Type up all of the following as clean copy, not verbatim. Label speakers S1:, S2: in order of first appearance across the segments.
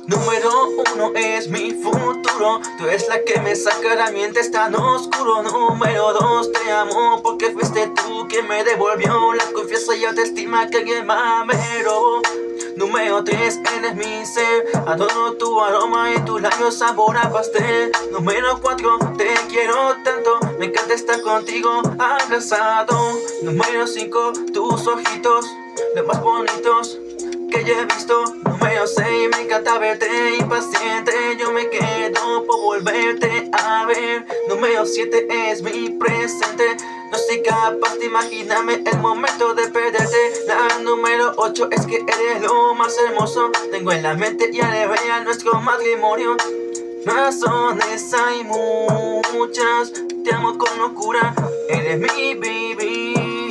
S1: Número uno es mi futuro. Tú eres la que me sacará mientras tan oscuro. Número dos, te amo porque fuiste tú quien me devolvió la confianza y autoestima que alguien más me robó. Número 3, eres mi ser. Adoro tu aroma y tus labios sabor a pastel. Número 4, te quiero tanto. Me encanta estar contigo abrazado. Número 5, tus ojitos, los más bonitos que yo he visto. Número 6, me encanta verte impaciente. Yo me quedo por volverte a ver. Número 7 es mi presente. No soy capaz de imaginarme el momento de perderte. La número 8 es que eres lo más hermoso. Tengo en la mente y alegría nuestro matrimonio. Razones hay muchas, te amo con locura. Eres mi baby,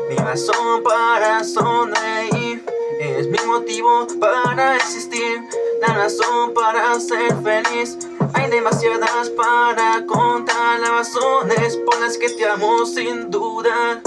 S1: mi razón para sonreír. Es mi motivo para existir, la razón para ser feliz. Hay demasiadas para contar las razones por las que te amo sin duda.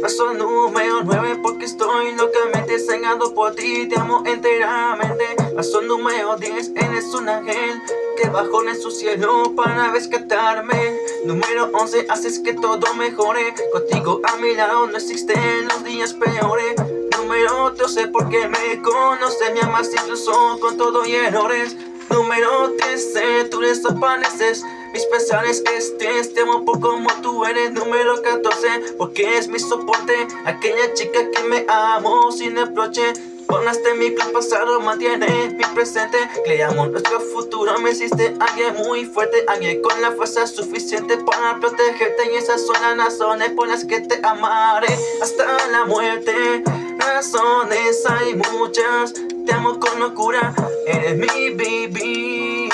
S1: Razón número 9 porque estoy locamente cegado por ti, te amo enteramente. Razón número 10, eres un ángel que bajó en su cielo para rescatarme. Número 11, haces que todo mejore. Contigo a mi lado no existen los días peores. Número 12, porque me conoces, me amas incluso con todo y errores. Número 13, tú desapareces mis pesares, te amo por como tú eres. Número 14, porque es mi soporte, aquella chica que me amó sin reproche. Formaste mi club pasado, mantiene mi presente. Creamos nuestro futuro, me hiciste alguien muy fuerte, alguien con la fuerza suficiente para protegerte. Y esas son las razones por las que te amaré hasta la muerte. Razones hay muchas, te amo con locura. Eres mi baby,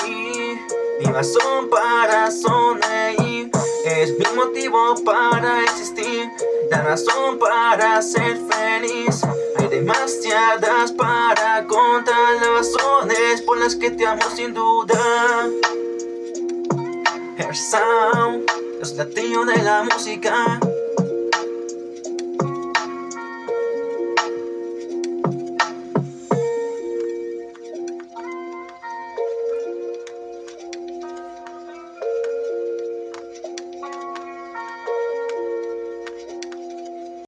S1: mi razón para sonreír. Es mi motivo para existir, la razón para ser feliz. Hay demasiadas para contar las razones por las que te amo sin duda. Air Sound, los latidos de la música.